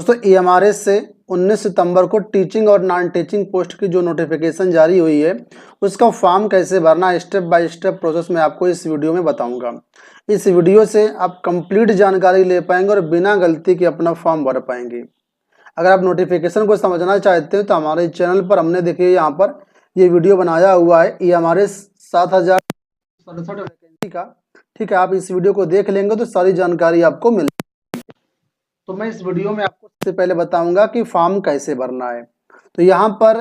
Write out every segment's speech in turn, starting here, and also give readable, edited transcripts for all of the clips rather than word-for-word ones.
दोस्तों EMRS से 19 सितंबर को टीचिंग और नॉन टीचिंग पोस्ट की जो नोटिफिकेशन जारी हुई है उसका फॉर्म कैसे भरना स्टेप बाय स्टेप प्रोसेस मैं आपको इस वीडियो में बताऊंगा। इस वीडियो से आप कंप्लीट जानकारी ले पाएंगे और बिना गलती के अपना फॉर्म भर पाएंगे। अगर आप नोटिफिकेशन को समझना चाहते हैं तो हमारे चैनल पर हमने देखिए यहाँ पर ये वीडियो बनाया हुआ है EMRS 7067 वैकेंसी का। ठीक है, आप इस वीडियो को देख लेंगे तो सारी जानकारी आपको मिल। तो मैं इस वीडियो में आपको सबसे पहले बताऊंगा कि फॉर्म कैसे भरना है। तो यहाँ पर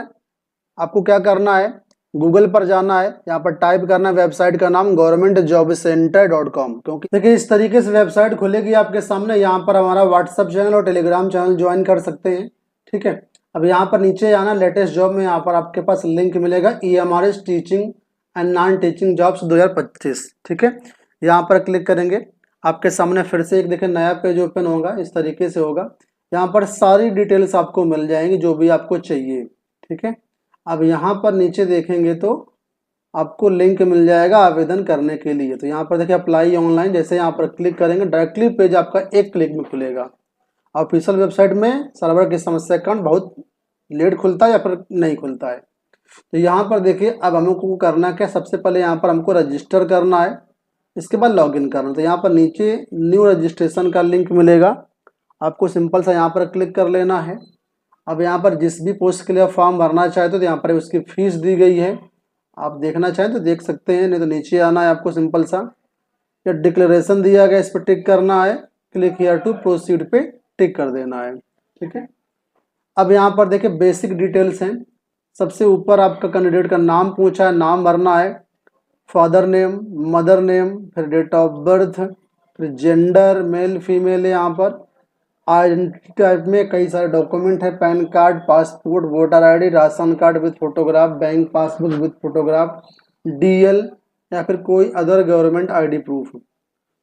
आपको क्या करना है, गूगल पर जाना है, यहाँ पर टाइप करना है वेबसाइट का नाम governmentjobcenter.com। क्योंकि देखिए इस तरीके से वेबसाइट खुलेगी आपके सामने। यहाँ पर हमारा व्हाट्सएप चैनल और टेलीग्राम चैनल ज्वाइन कर सकते हैं। ठीक है, अब यहाँ पर नीचे आना लेटेस्ट जॉब में, यहाँ पर आपके पास लिंक मिलेगा EMRS teaching and non teaching jobs 2025। ठीक है, यहाँ पर क्लिक करेंगे, आपके सामने फिर से एक देखिए नया पेज ओपन होगा, इस तरीके से होगा। यहाँ पर सारी डिटेल्स आपको मिल जाएंगी जो भी आपको चाहिए। ठीक है, अब यहाँ पर नीचे देखेंगे तो आपको लिंक मिल जाएगा आवेदन करने के लिए। तो यहाँ पर देखिए अप्लाई ऑनलाइन, जैसे यहाँ पर क्लिक करेंगे डायरेक्टली पेज आपका एक क्लिक में खुलेगा। ऑफिशियल वेबसाइट में सर्वर की समस्या के कारण बहुत लेट खुलता है या फिर नहीं खुलता है। तो यहाँ पर देखिए अब हमको करना क्या, सबसे पहले यहाँ पर हमको रजिस्टर करना है, इसके बाद लॉगिन करना। तो यहाँ पर नीचे न्यू रजिस्ट्रेशन का लिंक मिलेगा, आपको सिंपल सा यहाँ पर क्लिक कर लेना है। अब यहाँ पर जिस भी पोस्ट के लिए आप फॉर्म भरना चाहते हो तो यहाँ पर उसकी फीस दी गई है, आप देखना चाहें तो देख सकते हैं, नहीं तो नीचे आना है आपको सिंपल सा, या डिक्लेरेशन दिया गया इस पर टिक करना है, क्लिक हियर टू प्रोसीड पे टिक कर देना है। ठीक है, अब यहाँ पर देखिए बेसिक डिटेल्स हैं। सबसे ऊपर आपका कैंडिडेट का नाम पूछा है, नाम भरना है, फादर नेम, मदर नेम, फिर डेट ऑफ बर्थ, फिर जेंडर मेल फीमेल है। यहाँ पर आइडेंटिटी टाइप में कई सारे डॉक्यूमेंट है, pan card, passport, voter ID, ration card with photograph, bank passbook with photograph, DL या फिर कोई अदर गवर्नमेंट ID प्रूफ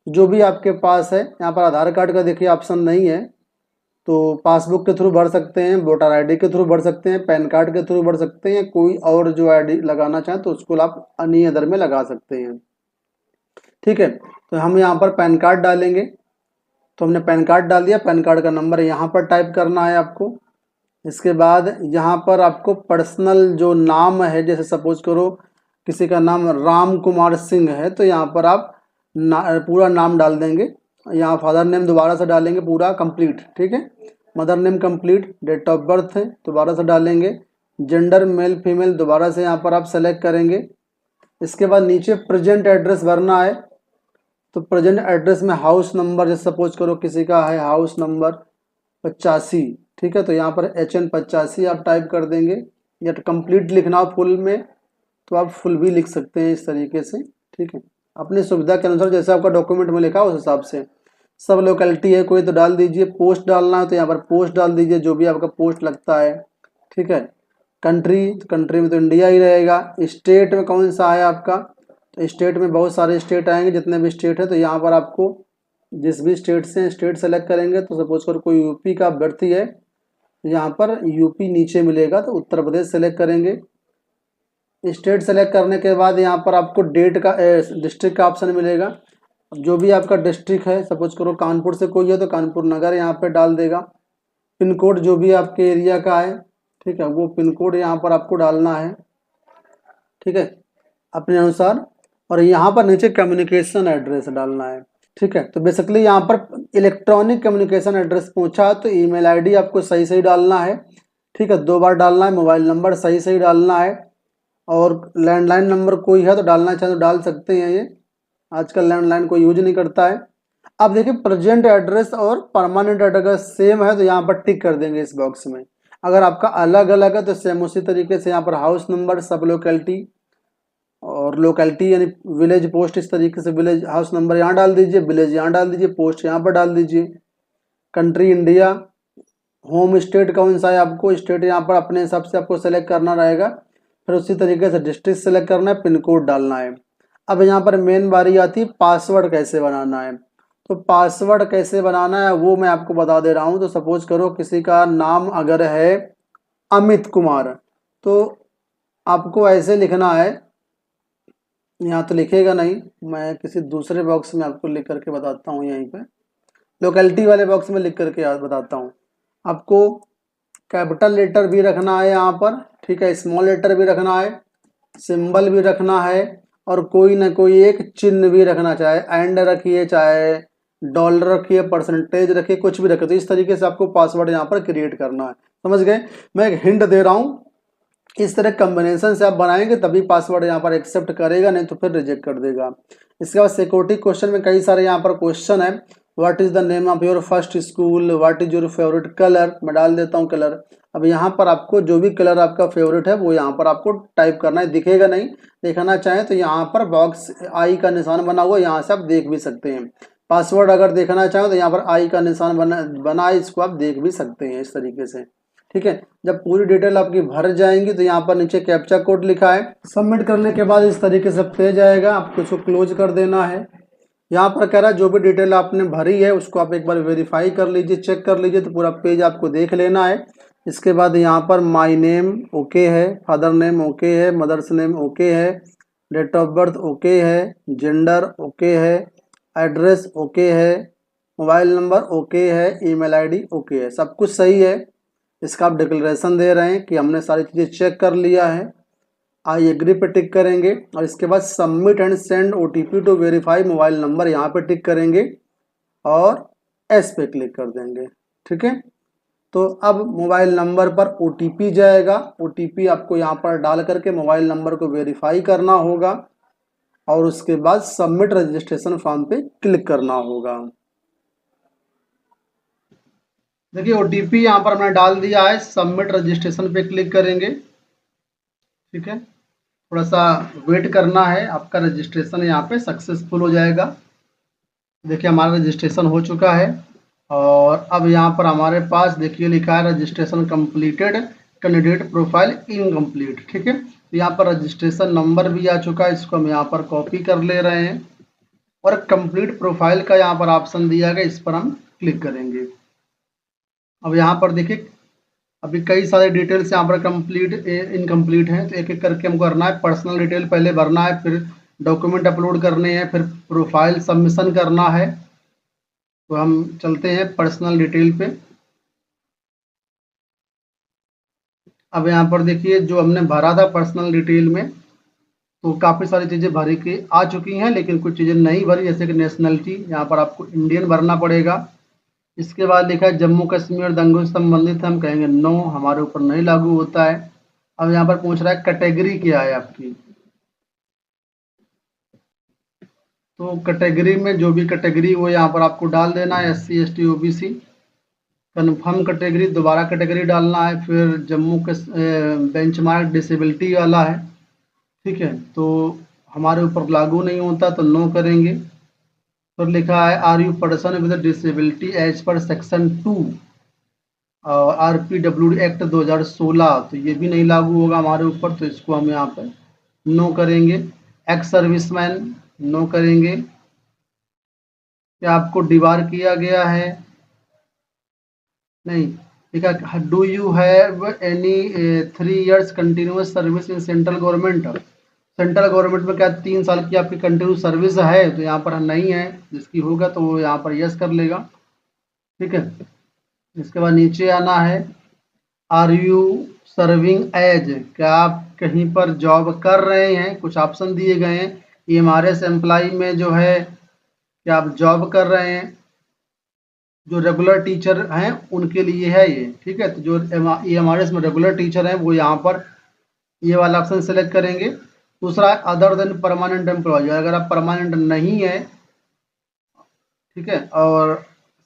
जो भी आपके पास है। यहाँ पर आधार कार्ड का देखिए ऑप्शन नहीं है, तो पासबुक के थ्रू भर सकते हैं, वोटर ID के थ्रू भर सकते हैं, पैन कार्ड के थ्रू भर सकते हैं, कोई और जो ID लगाना चाहें तो उसको आप अन्य अदर में लगा सकते हैं। ठीक है, तो हम यहाँ पर पैन कार्ड डालेंगे, तो हमने पैन कार्ड डाल दिया, पैन कार्ड का नंबर यहाँ पर टाइप करना है आपको। इसके बाद यहाँ पर आपको पर्सनल जो नाम है, जैसे सपोज करो किसी का नाम राम कुमार सिंह है तो यहाँ पर आप पूरा नाम डाल देंगे। यहाँ फादर नेम दोबारा से डालेंगे पूरा कंप्लीट। ठीक है, mother name complete, date of birth है दोबारा से डालेंगे, जेंडर मेल फीमेल दोबारा से यहाँ पर आप सेलेक्ट करेंगे। इसके बाद नीचे प्रेजेंट एड्रेस भरना है, तो प्रेजेंट एड्रेस में हाउस नंबर, जैसे सपोज करो किसी का है हाउस नंबर 85। ठीक है, तो यहाँ पर HN 85 आप टाइप कर देंगे, या तो कंप्लीट लिखना हो फुल में तो आप फुल भी लिख सकते हैं इस तरीके से। ठीक है, अपनी सुविधा के अनुसार जैसे आपका डॉक्यूमेंट में लिखा उस हिसाब से। सब लोकेलिटी है कोई तो डाल दीजिए, पोस्ट डालना है तो यहाँ पर पोस्ट डाल दीजिए जो भी आपका पोस्ट लगता है। ठीक है, कंट्री, तो कंट्री में तो इंडिया ही रहेगा। स्टेट में कौन सा है आपका, तो स्टेट में बहुत सारे स्टेट आएंगे, जितने भी स्टेट है तो यहाँ पर आपको जिस भी स्टेट से स्टेट सेलेक्ट करेंगे, तो सपोज कर कोई यूपी का अभ्यर्थी है यहाँ पर यूपी नीचे मिलेगा, तो उत्तर प्रदेश सेलेक्ट करेंगे। स्टेट सेलेक्ट करने के बाद यहाँ पर आपको डेट का डिस्ट्रिक्ट का ऑप्शन मिलेगा। अब जो भी आपका डिस्ट्रिक्ट है, सपोज करो कानपुर से कोई है तो कानपुर नगर यहाँ पे डाल देगा। पिन कोड जो भी आपके एरिया का है, ठीक है, वो पिन कोड यहाँ पर आपको डालना है। ठीक है, अपने अनुसार। और यहाँ पर नीचे कम्युनिकेशन एड्रेस डालना है। ठीक है, तो बेसिकली यहाँ पर इलेक्ट्रॉनिक कम्युनिकेशन एड्रेस पूछा तो ईमेल ID आपको सही सही डालना है। ठीक है, 2 बार डालना है, मोबाइल नंबर सही सही डालना है, और लैंडलाइन नंबर कोई है तो डालना चाहे तो डाल सकते हैं, ये आजकल लैंडलाइन कोई यूज नहीं करता है। अब देखिए प्रेजेंट एड्रेस और परमानेंट एड्रेस सेम है तो यहाँ पर टिक कर देंगे इस बॉक्स में। अगर आपका अलग अलग है तो सेम उसी तरीके से यहाँ पर हाउस नंबर, सब लोकेलिटी और लोकेलिटी यानी विलेज पोस्ट, इस तरीके से विलेज हाउस नंबर यहाँ डाल दीजिए, विलेज यहाँ डाल दीजिए, पोस्ट यहाँ पर डाल दीजिए। कंट्री इंडिया, होम स्टेट कौन सा है आपको, स्टेट यहाँ पर अपने हिसाब से आपको सेलेक्ट करना रहेगा। फिर उसी तरीके से डिस्ट्रिक्ट सेलेक्ट करना है, पिन कोड डालना है। अब यहाँ पर मेन बारी आती है पासवर्ड कैसे बनाना है। तो पासवर्ड कैसे बनाना है वो मैं आपको बता दे रहा हूँ। तो सपोज करो किसी का नाम अगर है अमित कुमार, तो आपको ऐसे लिखना है, यहाँ तो लिखेगा नहीं, मैं किसी दूसरे बॉक्स में आपको लिख करके बताता हूँ। यहीं पे लोकेलिटी वाले बॉक्स में लिख करके बताता हूँ। आपको कैपिटल लेटर भी रखना है यहाँ पर, ठीक है, स्मॉल लेटर भी रखना है, सिंबल भी रखना है, और कोई ना कोई एक चिन्ह भी रखना, चाहे एंड रखिए, चाहे डॉलर रखिए, परसेंटेज रखिए, कुछ भी रखिए। तो इस तरीके से आपको पासवर्ड यहाँ पर क्रिएट करना है, समझ गए। मैं एक हिंट दे रहा हूँ, इस तरह कॉम्बिनेशन से आप बनाएंगे तभी पासवर्ड यहाँ पर एक्सेप्ट करेगा, नहीं तो फिर रिजेक्ट कर देगा। इसके बाद सिक्योरिटी क्वेश्चन में कई सारे यहाँ पर क्वेश्चन है। What is the name of your first school, what is your favourite colour, मैं डाल देता हूँ कलर। अब यहाँ पर आपको जो भी कलर आपका फेवरेट है वो यहाँ पर आपको टाइप करना है, दिखेगा नहीं, देखना चाहें तो यहाँ पर बॉक्स आई का निशान बना हुआ, यहाँ से आप देख भी सकते हैं। पासवर्ड अगर देखना चाहें तो यहाँ पर आई का निशान बना है, इसको आप देख भी सकते हैं इस तरीके से, ठीक है। जब पूरी डिटेल आपकी भर जाएंगी तो यहाँ पर नीचे कैप्चा कोड लिखा है, सबमिट करने के बाद इस तरीके से पेज आएगा, आपको इसको क्लोज कर देना है। यहाँ पर कह रहा है जो भी डिटेल आपने भरी है उसको आप एक बार वेरीफाई कर लीजिए, चेक कर लीजिए, तो पूरा पेज आपको देख लेना है। इसके बाद यहाँ पर माई नेम ओके है, फादर नेम ओके है, मदर्स नेम ओके है, डेट ऑफ बर्थ ओके है, जेंडर ओके है, एड्रेस ओके है, मोबाइल नंबर ओके है, ईमेल आईडी ओके है, सब कुछ सही है। इसका आप डिक्लेरेशन दे रहे हैं कि हमने सारी चीज़ें चेक कर लिया है, आई एग्री पे टिक करेंगे, और इसके बाद submit and send OTP to verify mobile number यहाँ पे टिक करेंगे और एस पे क्लिक कर देंगे, ठीक है। तो अब मोबाइल नंबर पर ओटीपी जाएगा, ओटीपी आपको यहाँ पर डाल करके मोबाइल नंबर को वेरीफाई करना होगा और उसके बाद सबमिट रजिस्ट्रेशन फॉर्म पे क्लिक करना होगा। देखिए ओटीपी यहाँ पर हमने डाल दिया है, सबमिट रजिस्ट्रेशन पे क्लिक करेंगे, ठीक है। थोड़ा सा वेट करना है, आपका रजिस्ट्रेशन यहाँ पे सक्सेसफुल हो जाएगा। देखिए हमारा रजिस्ट्रेशन हो चुका है और अब यहाँ पर हमारे पास देखिए लिखा है registration completed, candidate profile incomplete, ठीक है। तो यहाँ पर रजिस्ट्रेशन नंबर भी आ चुका है, इसको हम यहाँ पर कॉपी कर ले रहे हैं और कंप्लीट प्रोफाइल का यहाँ पर ऑप्शन दिया गया, इस पर हम क्लिक करेंगे। अब यहाँ पर देखिए अभी कई सारे डिटेल्स यहाँ पर कंप्लीट इनकम्प्लीट हैं, तो एक एक करके हमको करना है। पर्सनल डिटेल पहले भरना है, फिर डॉक्यूमेंट अपलोड करने हैं, फिर प्रोफाइल सबमिशन करना है। तो हम चलते हैं पर्सनल डिटेल पे। अब यहाँ पर देखिए जो हमने भरा था पर्सनल डिटेल में, तो काफ़ी सारी चीज़ें भरी के आ चुकी हैं, लेकिन कुछ चीज़ें नहीं भरी, जैसे कि नेशनलिटी यहाँ पर आपको इंडियन भरना पड़ेगा। इसके बाद लिखा है जम्मू कश्मीर दंगों से संबंधित, हम कहेंगे नो, हमारे ऊपर नहीं लागू होता है। अब यहाँ पर पूछ रहा है कैटेगरी क्या है आपकी, तो कैटेगरी में जो भी कैटेगरी वो यहाँ पर आपको डाल देना है, SC ST OBC। Confirm category, दोबारा कैटेगरी डालना है, फिर जम्मू के बेंचमार्क डिसेबिलिटी वाला है, ठीक है, तो हमारे ऊपर लागू नहीं होता तो नो करेंगे। फिर लिखा है are you person with disability as per section 2 और RPWD एक्ट 2016, तो ये भी नहीं लागू होगा हमारे ऊपर, तो इसको हम यहाँ पर नो करेंगे। एक्स सर्विसमैन नो करेंगे। क्या आपको डिबार किया गया है, नहीं। ठीक है, do you have any 3 years continuous service in central government, central government में क्या 3 साल की आपकी कंटिन्यू सर्विस है, तो यहाँ पर नहीं है, जिसकी होगा तो वो यहाँ पर यस कर लेगा, ठीक है। इसके बाद नीचे आना है, आर यू सर्विंग एज, क्या आप कहीं पर जॉब कर रहे हैं, कुछ ऑप्शन दिए गए हैं। EMRS एम्प्लॉय में जो है क्या आप जॉब कर रहे हैं, जो रेगुलर टीचर हैं उनके लिए है ये, ठीक है। तो जो EMRS में रेगुलर टीचर हैं वो यहाँ पर ये वाला ऑप्शन सेलेक्ट करेंगे। दूसरा है अदर देन परमानेंट एम्प्लॉय, अगर आप परमानेंट नहीं है, ठीक है, और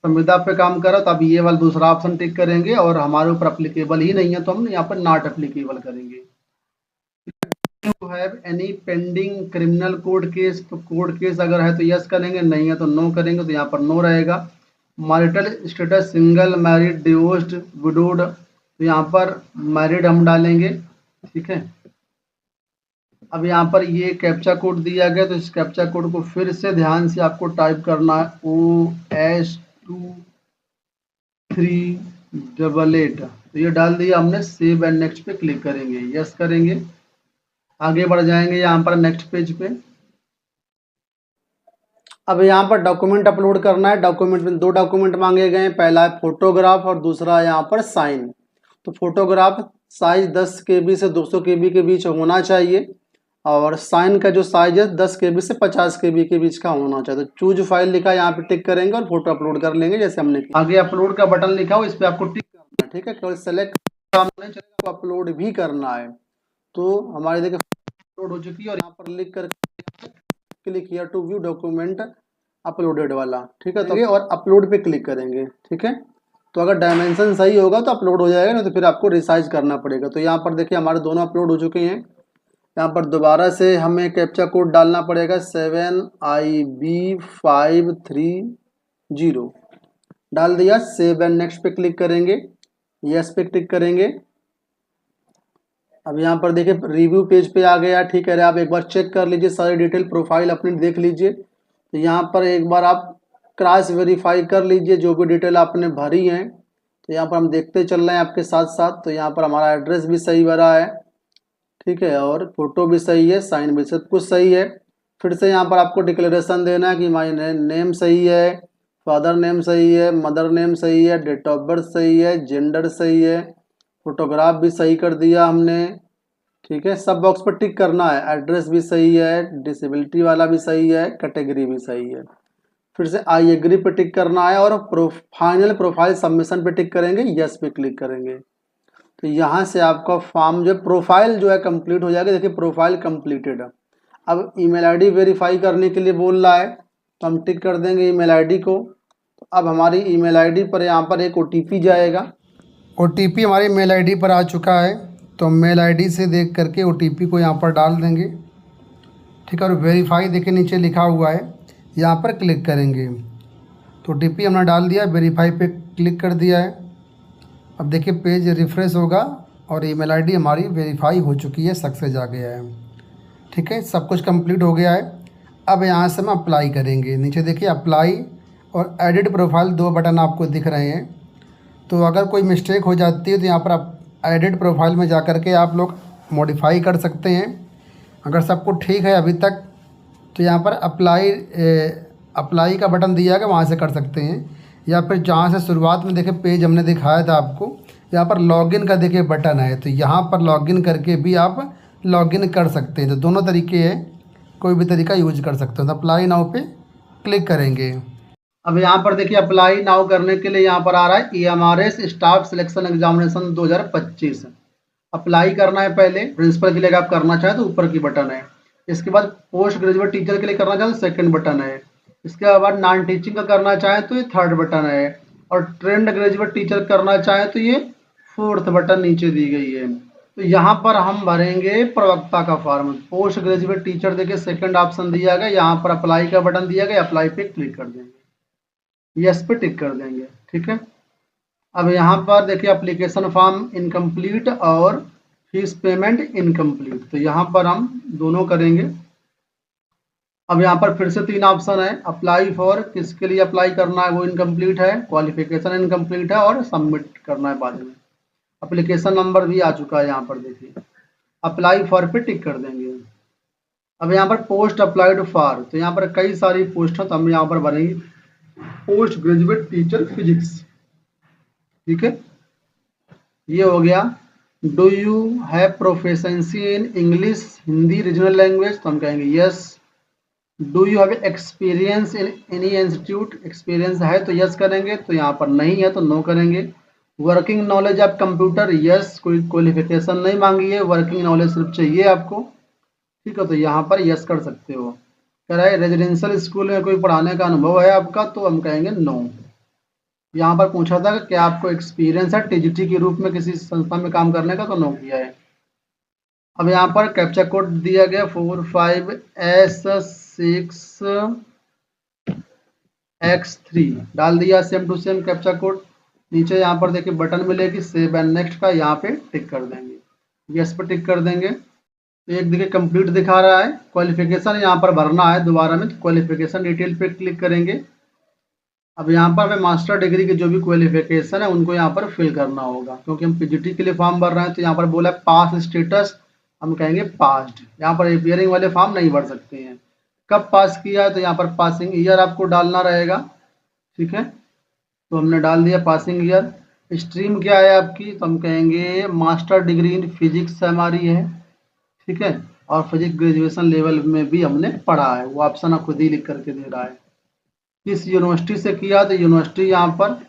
संविदा पे काम करो तो आप ये वाला दूसरा ऑप्शन टिक करेंगे, और हमारे ऊपर अप्लीकेबल ही नहीं है तो हम यहाँ पर नॉट अप्लीकेबल करेंगे। You have any pending criminal court case, तो कोर्ट केस अगर है तो यस करेंगे, नहीं है तो नो करेंगे, तो यहाँ पर नो रहेगा। Marital status single, married, divorced, widowed, तो यहाँ पर मैरिड हम डालेंगे, ठीक है। अब यहाँ पर ये कैप्चा कोड दिया गया, तो इस कैप्चा कोड को फिर से ध्यान से आपको टाइप करना है, OS2388, तो ये डाल दिया हमने। सेव एंड नेक्स्ट पे क्लिक करेंगे, यस करेंगे, आगे बढ़ जाएंगे यहाँ पर नेक्स्ट पेज पे। अब यहाँ पर डॉक्यूमेंट अपलोड करना है। डॉक्यूमेंट में 2 डॉक्यूमेंट मांगे गए हैं, पहला है फोटोग्राफ और दूसरा है यहाँ पर साइन। तो फोटोग्राफ साइज 10 KB से 200 KB के बीच होना चाहिए और साइन का जो साइज है 10 KB से 50 KB के बीच का होना चाहिए। तो चूज फाइल लिखा, यहाँ पे टिक करेंगे और फोटो अपलोड कर लेंगे जैसे हमने किया। आगे अपलोड का बटन लिखा हो, इस पर आपको टिक करना है, ठीक है। केवल सेलेक्ट काम नहीं चलेगा, आपको अपलोड भी करना है। तो हमारी देखिए अपलोड हो चुकी है और यहाँ पर लिख कर click here to view document uploaded वाला, ठीक है। तो और अपलोड पे क्लिक करेंगे, ठीक है। तो अगर डायमेंशन सही होगा तो अपलोड हो जाएगा, नहीं तो फिर आपको रिसाइज करना पड़ेगा। तो यहाँ पर देखिए हमारे दोनों अपलोड हो चुके हैं। यहाँ पर दोबारा से हमें कैप्चा कोड डालना पड़ेगा 7IB530 डाल दिया। सेव एंड नेक्स्ट पे क्लिक करेंगे, यस पे क्लिक करेंगे। अब यहाँ पर देखिए रिव्यू पेज पे आ गया, ठीक है। आप एक बार चेक कर लीजिए, सारी डिटेल प्रोफाइल अपनी देख लीजिए। तो यहाँ पर एक बार आप क्रॉस वेरीफाई कर लीजिए जो भी डिटेल आपने भरी है। तो यहाँ पर हम देखते चल रहे हैं आपके साथ साथ। तो यहाँ पर हमारा एड्रेस भी सही भरा है, ठीक है, और फोटो भी सही है, साइन भी सब कुछ सही है। फिर से यहाँ पर आपको डिक्लेरेशन देना है कि माई नेम सही है, फादर नेम सही है, मदर नेम सही है, डेट ऑफ बर्थ सही है, जेंडर सही है, फोटोग्राफ भी सही कर दिया हमने, ठीक है। सब बॉक्स पर टिक करना है। एड्रेस भी सही है, डिसेबिलिटी वाला भी सही है, कैटेगरी भी सही है। फिर से आई एग्री पे टिक करना है और फाइनल प्रोफाइल सबमिशन पे टिक करेंगे, यस पे क्लिक करेंगे। तो यहाँ से आपका फॉर्म जो प्रोफाइल जो है कंप्लीट हो जाएगा। देखिए प्रोफाइल कंप्लीटेड है। अब ईमेल आईडी वेरीफाई करने के लिए बोल रहा है, तो हम टिक कर देंगे ईमेल आईडी को। तो अब हमारी ईमेल आईडी पर यहाँ पर एक ओटीपी जाएगा। ओटीपी हमारी मेल आईडी पर आ चुका है, तो मेल आईडी से देख करके ओटीपी को यहाँ पर डाल देंगे, ठीक है। और वेरीफाई देखिए नीचे लिखा हुआ है, यहाँ पर क्लिक करेंगे। तो ओटीपी हमने डाल दिया, वेरीफाई पे क्लिक कर दिया है। अब देखिए पेज रिफ्रेश होगा और ईमेल आईडी हमारी वेरीफाई हो चुकी है, सक्सेस आ गया है, ठीक है। सब कुछ कंप्लीट हो गया है। अब यहाँ से हम अप्लाई करेंगे। नीचे देखिए अप्लाई और एडिट प्रोफाइल 2 बटन आपको दिख रहे हैं। तो अगर कोई मिस्टेक हो जाती है तो यहाँ पर आप एडिट प्रोफाइल में जा कर के आप लोग मॉडिफाई कर सकते हैं। अगर सब कुछ ठीक है अभी तक तो यहाँ पर अप्लाई का बटन दिया है, वहाँ से कर सकते हैं। या फिर जहाँ से शुरुआत में देखिए पेज हमने दिखाया था आपको, यहाँ पर लॉगिन का देखिए बटन है, तो यहाँ पर लॉगिन करके भी आप लॉगिन कर सकते हैं। तो दोनों तरीके हैं, कोई भी तरीका यूज कर सकते हो। तो अप्लाई नाउ पे क्लिक करेंगे। अब यहाँ पर देखिए अप्लाई नाउ करने के लिए यहाँ पर आ रहा है EMRS staff selection examination 2025। Apply करना है पहले। प्रिंसिपल के लिए आप करना चाहें तो ऊपर की बटन है। इसके बाद पोस्ट ग्रेजुएट टीचर के लिए करना चाहें तो सेकंड बटन है। इसके बाद नॉन टीचिंग का करना चाहें तो ये थर्ड बटन है। और ट्रेंड ग्रेजुएट टीचर करना चाहें तो ये फोर्थ बटन नीचे दी गई है। तो यहाँ पर हम भरेंगे प्रवक्ता का फॉर्म। पोस्ट ग्रेजुएट टीचर देखिए सेकंड ऑप्शन दिया गया, यहाँ पर अप्लाई का बटन दिया गया, अप्लाई पे क्लिक कर देंगे, यस पे टिक कर देंगे, ठीक है। अब यहाँ पर देखिए एप्लीकेशन फॉर्म इनकम्प्लीट और फीस पेमेंट इनकम्प्लीट, तो यहाँ पर हम दोनों करेंगे। अब यहाँ पर फिर से 3 ऑप्शन है। अप्लाई फॉर, किसके लिए अप्लाई करना है वो इनकम्प्लीट है, क्वालिफिकेशन इनकम्प्लीट है और सबमिट करना है बाद में। एप्लीकेशन नंबर भी आ चुका है यहाँ पर देखिए। अप्लाई फॉर पे टिक कर देंगे। अब यहाँ पर पोस्ट अप्लाइड फॉर, तो यहाँ पर कई सारी पोस्ट है, तो हम यहाँ पर भरेंगे पोस्ट ग्रेजुएट टीचर फिजिक्स, ठीक है। ये हो गया। Do you have proficiency in English Hindi regional language, तो हम कहेंगे yes. Do you have experience in any institute, experience है तो यस करेंगे, तो यहाँ पर नहीं है तो नो करेंगे। Working knowledge of computer, yes. कोई क्वालिफिकेशन नहीं मांगी है, वर्किंग नॉलेज सिर्फ चाहिए आपको, ठीक है। तो यहाँ पर यस कर सकते हो। कह रहा है रेजिडेंशियल स्कूल में कोई पढ़ाने का अनुभव है आपका, तो हम कहेंगे नो। यहाँ पर पूछा था कि क्या आपको एक्सपीरियंस है टीजीटी के रूप में किसी संस्था में काम करने का, तो नो किया है। अब यहाँ पर कैप्चा कोड दिया गया 45S6X3 डाल दिया, same to same captcha code. नीचे यहाँ पर देखिए बटन मिलेगी सेव एंड नेक्स्ट का, यहाँ पे टिक कर देंगे, यस पे टिक कर देंगे। तो एक देखिए कंप्लीट दिखा रहा है। क्वालिफिकेशन यहाँ पर भरना है दोबारा में, तो क्वालिफिकेशन डिटेल पे क्लिक करेंगे। अब यहाँ पर हमें मास्टर डिग्री की जो भी क्वालिफिकेशन है उनको यहाँ पर फिल करना होगा, क्योंकि हम पीजीटी के लिए फॉर्म भर रहे हैं। तो यहाँ पर बोला है पास स्टेटस, हम कहेंगे पास्ड। यहाँ पर अपीयरिंग वाले फॉर्म नहीं भर सकते हैं। कब पास किया है तो यहाँ पर पासिंग ईयर आपको डालना रहेगा, ठीक है। तो हमने डाल दिया पासिंग ईयर। स्ट्रीम क्या है आपकी, तो हम कहेंगे मास्टर डिग्री इन फिजिक्स हमारी है, ठीक है। और फिजिक्स ग्रेजुएशन लेवल में भी हमने पढ़ा है, वो ऑप्शन आप खुद ही लिख करके दे रहा है। किस यूनिवर्सिटी से किया, तो यूनिवर्सिटी यहाँ पर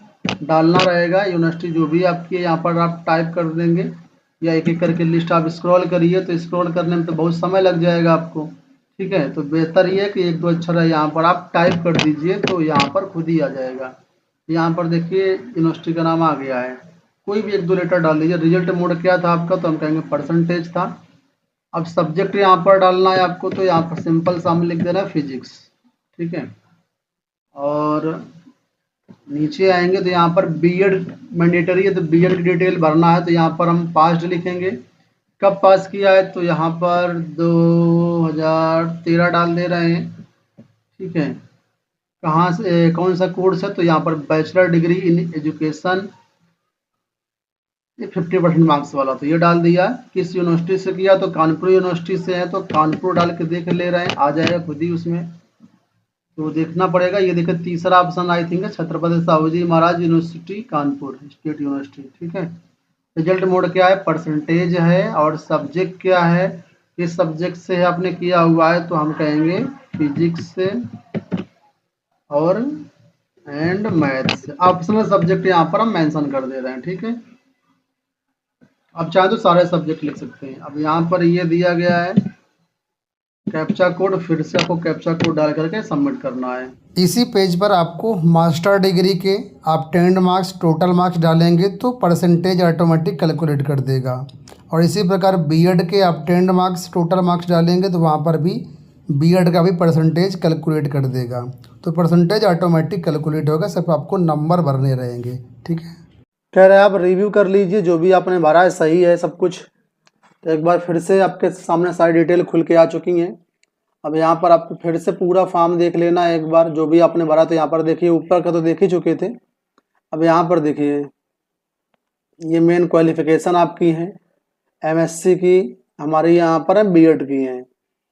डालना रहेगा। यूनिवर्सिटी जो भी आपकी है यहाँ पर आप टाइप कर देंगे, या एक एक करके लिस्ट आप स्क्रॉल करिए, तो स्क्रॉल करने में तो बहुत समय लग जाएगा आपको, ठीक है। तो बेहतर ये है कि एक दो अक्षर यहाँ पर आप टाइप कर दीजिए, तो यहाँ पर खुद ही आ जाएगा। यहाँ पर देखिए यूनिवर्सिटी का नाम आ गया है, कोई भी एक दो लेटर डाल दीजिए। रिजल्ट मोड क्या था आपका, तो हम कहेंगे परसेंटेज था। अब सब्जेक्ट यहाँ पर डालना है आपको, तो यहाँ पर सिंपल सा हम लिख देना है फिजिक्स, ठीक है। और नीचे आएंगे तो यहाँ पर बीएड मैंडेटरी है, तो बीएड की डिटेल भरना है, तो यहाँ पर हम पास्ट लिखेंगे। कब पास किया है, तो यहाँ पर 2013 डाल दे रहे हैं, ठीक है। कहाँ से, कौन सा कोर्स है, तो यहाँ पर बैचलर डिग्री इन एजुकेशन, ये 50% मार्क्स वाला, तो ये डाल दिया। किस यूनिवर्सिटी से किया, तो कानपुर यूनिवर्सिटी से है, तो कानपुर डाल के देख ले रहे हैं, आ जाएगा खुद ही उसमें, तो देखना पड़ेगा। ये देखिए तीसरा ऑप्शन आई थिंक है छत्रपति साहू जी महाराज यूनिवर्सिटी कानपुर स्टेट यूनिवर्सिटी, ठीक है। रिजल्ट मोड क्या है, परसेंटेज है। और सब्जेक्ट क्या है, किस सब्जेक्ट से आपने किया हुआ है, तो हम कहेंगे फिजिक्स से और एंड मैथ्स। ऑप्शनल सब्जेक्ट यहाँ पर हम मेंशन कर दे रहे हैं, ठीक है। अब चाहे तो सारे सब्जेक्ट लिख सकते हैं। अब यहाँ पर ये दिया गया है कैप्चा कोड, फिर से आपको कैप्चा कोड डाल करके सबमिट करना है। इसी पेज पर आपको मास्टर डिग्री के आप 10 मार्क्स टोटल मार्क्स डालेंगे तो परसेंटेज ऑटोमेटिक कैलकुलेट कर देगा। और इसी प्रकार बीएड के आप 10 मार्क्स टोटल मार्क्स डालेंगे तो वहाँ पर भी बीएड का भी परसेंटेज कैलकुलेट कर देगा। तो परसेंटेज ऑटोमेटिक कैलकुलेट होगा, सिर्फ आपको नंबर भरने रहेंगे, ठीक है। कह रहे हैं आप रिव्यू कर लीजिए, जो भी आपने भरा है सही है सब कुछ। तो एक बार फिर से आपके सामने सारी डिटेल खुल के आ चुकी हैं। अब यहाँ पर आपको फिर से पूरा फॉर्म देख लेना है एक बार, जो भी आपने भरा। तो यहाँ पर देखिए ऊपर का तो देख ही चुके थे। अब यहाँ पर देखिए ये मेन क्वालिफिकेशन आपकी है, एमएससी की हमारी यहाँ पर है, बीएड की है।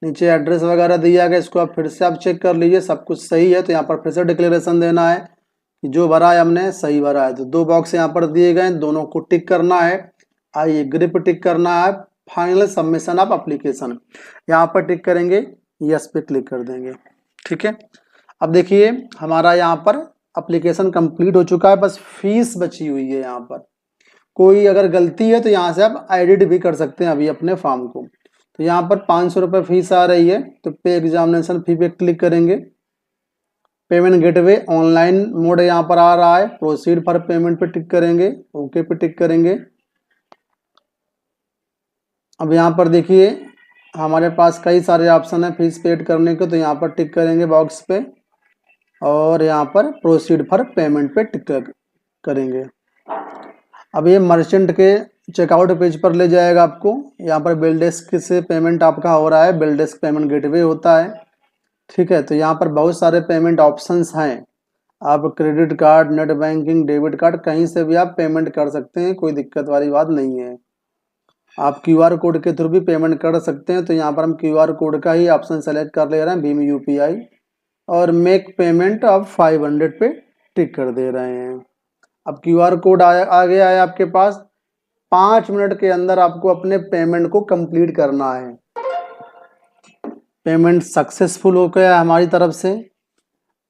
नीचे एड्रेस वगैरह दिया गया, इसको आप फिर से आप चेक कर लीजिए, सब कुछ सही है। तो यहाँ पर फिर से डिक्लेरेशन देना है कि जो भरा है हमने सही भरा है। तो 2 बॉक्स यहाँ पर दिए गए, दोनों को टिक करना है। आइए ग्रिप टिक करना है, फाइनल सबमिशन ऑफ एप्लीकेशन यहाँ पर टिक करेंगे, यस पे क्लिक कर देंगे, ठीक है। अब देखिए हमारा यहाँ पर एप्लीकेशन कंप्लीट हो चुका है, बस फीस बची हुई है। यहाँ पर कोई अगर गलती है तो यहाँ से आप एडिट भी कर सकते हैं अभी अपने फॉर्म को। तो यहाँ पर 500 रुपये फीस आ रही है, तो पे एग्जामिनेशन फी पे क्लिक करेंगे। पेमेंट गेटवे ऑनलाइन मोड यहाँ पर आ रहा है, प्रोसीड फॉर पेमेंट पे टिक करेंगे, ओके पे टिक करेंगे। अब यहाँ पर देखिए हमारे पास कई सारे ऑप्शन है फीस पेड करने के, तो यहाँ पर टिक करेंगे बॉक्स पे, और यहाँ पर प्रोसीड फॉर पेमेंट पे टिक करेंगे। अब ये मर्चेंट के चेकआउट पेज पर ले जाएगा आपको। यहाँ पर बिल डेस्क से पेमेंट आपका हो रहा है, बिल डेस्क पेमेंट गेटवे होता है, ठीक है। तो यहाँ पर बहुत सारे पेमेंट ऑप्शंस हैं, आप credit card, net banking, debit card कहीं से भी आप पेमेंट कर सकते हैं, कोई दिक्कत वाली बात नहीं है। आप क्यूआर कोड के थ्रू भी पेमेंट कर सकते हैं, तो यहाँ पर हम क्यूआर कोड का ही ऑप्शन सेलेक्ट कर ले रहे हैं, भीम यूपीआई, और मेक पेमेंट अब 500 पे टिक कर दे रहे हैं। अब क्यूआर कोड आ गया है आपके पास। 5 मिनट के अंदर आपको अपने पेमेंट को कंप्लीट करना है। पेमेंट सक्सेसफुल हो गया हमारी तरफ से।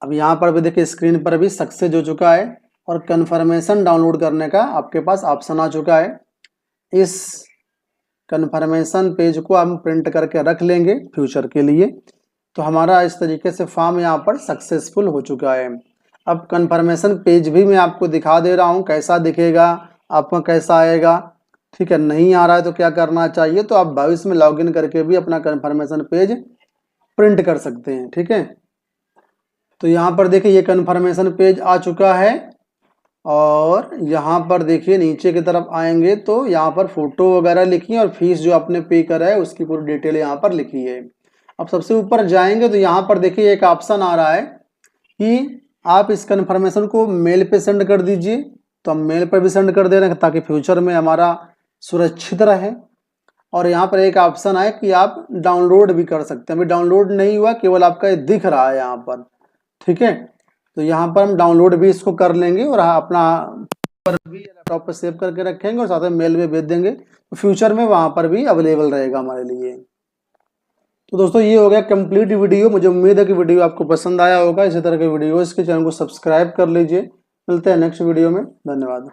अब यहाँ पर भी देखिए स्क्रीन पर भी सक्सेस हो चुका है, और कन्फर्मेशन डाउनलोड करने का आपके पास ऑप्शन आ चुका है। इस कन्फर्मेशन पेज को हम प्रिंट करके रख लेंगे फ्यूचर के लिए। तो हमारा इस तरीके से फॉर्म यहाँ पर सक्सेसफुल हो चुका है। अब कन्फर्मेशन पेज भी मैं आपको दिखा दे रहा हूँ, कैसा दिखेगा, आपका कैसा आएगा, ठीक है। नहीं आ रहा है तो क्या करना चाहिए, तो आप भविष्य में लॉगिन करके भी अपना कन्फर्मेशन पेज प्रिंट कर सकते हैं, ठीक है। तो यहाँ पर देखिए ये कन्फर्मेशन पेज आ चुका है, और यहाँ पर देखिए नीचे की तरफ आएंगे तो यहाँ पर फोटो वगैरह लिखी है, और फीस जो आपने पे करा है उसकी पूरी डिटेल यहाँ पर लिखी है। अब सबसे ऊपर जाएंगे तो यहाँ पर देखिए एक ऑप्शन आ रहा है कि आप इस कन्फर्मेशन को मेल पे सेंड कर दीजिए। तो हम मेल पर भी सेंड कर दे रहे हैं ताकि फ्यूचर में हमारा सुरक्षित रहे। और यहाँ पर एक ऑप्शन है कि आप डाउनलोड भी कर सकते हैं। अभी डाउनलोड नहीं हुआ, केवल आपका ये दिख रहा है यहाँ पर, ठीक है। तो यहाँ पर हम डाउनलोड भी इसको कर लेंगे और अपना पर भी लैपटॉप पर सेव करके रखेंगे और साथ में मेल में भेज देंगे, तो फ्यूचर में वहाँ पर भी अवेलेबल रहेगा हमारे लिए। तो दोस्तों ये हो गया कंप्लीट वीडियो। मुझे उम्मीद है कि वीडियो आपको पसंद आया होगा। इसी तरह के वीडियोस के चैनल को सब्सक्राइब कर लीजिए। मिलते हैं नेक्स्ट वीडियो में। धन्यवाद।